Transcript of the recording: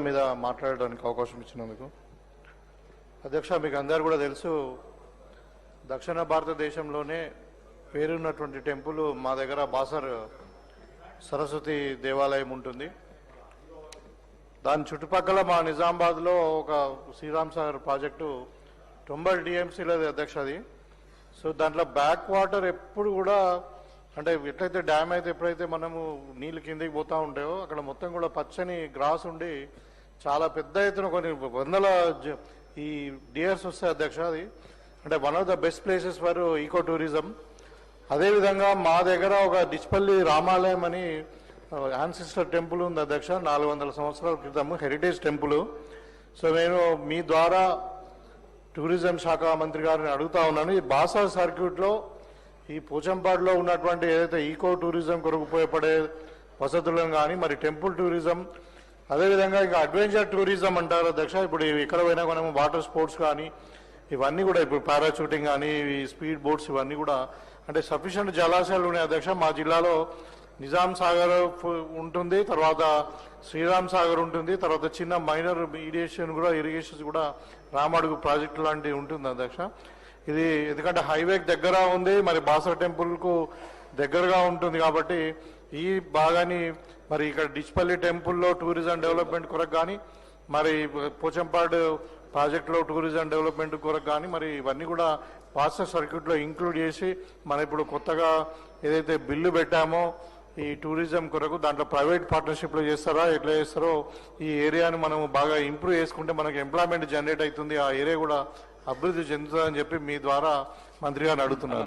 మీద మాట్లాడడానికి అవకాశం ఇచ్చినందుకు. అధ్యక్ష, మీకు అందరు కూడా తెలుసు, దక్షిణ భారతదేశంలోనే పేరున్నటువంటి టెంపుల్ మా దగ్గర బాసర్ సరస్వతి దేవాలయం ఉంటుంది. దాని చుట్టుపక్కల మా నిజామాబాద్లో ఒక శ్రీరామ్ సాగర్ ప్రాజెక్టు 90 టీఎంసీలది అధ్యక్ష. అది సో దాంట్లో బ్యాక్ వాటర్ ఎప్పుడు కూడా అంటే ఎట్లయితే డ్యామ్ అయితే ఎప్పుడైతే మనము నీళ్ళు కిందికి పోతూ ఉంటాయో అక్కడ మొత్తం కూడా పచ్చని గ్రాస్ ఉండి చాలా పెద్ద ఎత్తున కొన్ని వందల ఈ డియర్స్ వస్తాయి అధ్యక్ష. అది అంటే one of the best places for eco tourism. అదేవిధంగా మా దగ్గర ఒక డిచ్పల్లి రామాలయం అని యాన్సిస్టర్ టెంపుల్ ఉంది అధ్యక్ష, 400 సంవత్సరాల క్రితం హెరిటేజ్ టెంపుల్. సో నేను మీ ద్వారా టూరిజం శాఖ మంత్రి గారిని అడుగుతా ఉన్నాను, ఈ బాసర్ సర్క్యూట్లో ఈ పోచంపాడులో ఉన్నటువంటి ఏదైతే ఈకో టూరిజం కొరకు ఉపయోగపడే వసతులను కానీ మరి టెంపుల్ టూరిజం అదేవిధంగా ఇంకా అడ్వెంచర్ టూరిజం అంటారు అధ్యక్ష. ఇప్పుడు ఎక్కడ పోయినా మనం వాటర్ స్పోర్ట్స్ కానీ ఇవన్నీ కూడా ఇప్పుడు పారాషూటింగ్ కానీ ఈ స్పీడ్ బోట్స్ ఇవన్నీ కూడా అంటే సఫిషియంట్ జలాశయాలు ఉన్నాయి అధ్యక్ష. మా జిల్లాలో నిజాం సాగర్ ఉంటుంది, తర్వాత శ్రీరామ్ సాగర్ ఉంటుంది, తర్వాత చిన్న మైనర్ ఇరిగేషన్స్ కూడా రామడుగు ప్రాజెక్టు లాంటివి ఉంటుంది అధ్యక్ష. ఇది ఎందుకంటే హైవేకి దగ్గర ఉంది, మరి బాసర్ టెంపుల్కు దగ్గరగా ఉంటుంది కాబట్టి ఈ భాగాన్ని మరి ఇక్కడ డిచ్పల్లి టెంపుల్లో టూరిజం డెవలప్మెంట్ కొరకు కానీ మరి పోచంపాడు ప్రాజెక్టులో టూరిజం డెవలప్మెంట్ కొరకు కానీ మరి ఇవన్నీ కూడా బాసర్ సర్క్యూట్లో ఇంక్లూడ్ చేసి మనం ఇప్పుడు కొత్తగా ఏదైతే బిల్లు పెట్టామో ఈ టూరిజం కొరకు దాంట్లో ప్రైవేట్ పార్ట్నర్షిప్లో చేస్తారా ఎట్లా చేస్తారో ఈ ఏరియాని మనం బాగా ఇంప్రూవ్ చేసుకుంటే మనకు ఎంప్లాయ్మెంట్ జనరేట్ అవుతుంది, ఆ ఏరియా కూడా అభివృద్ధి చెందుతుందని చెప్పి మీ ద్వారా మంత్రి గారిని అడుగుతున్నారు.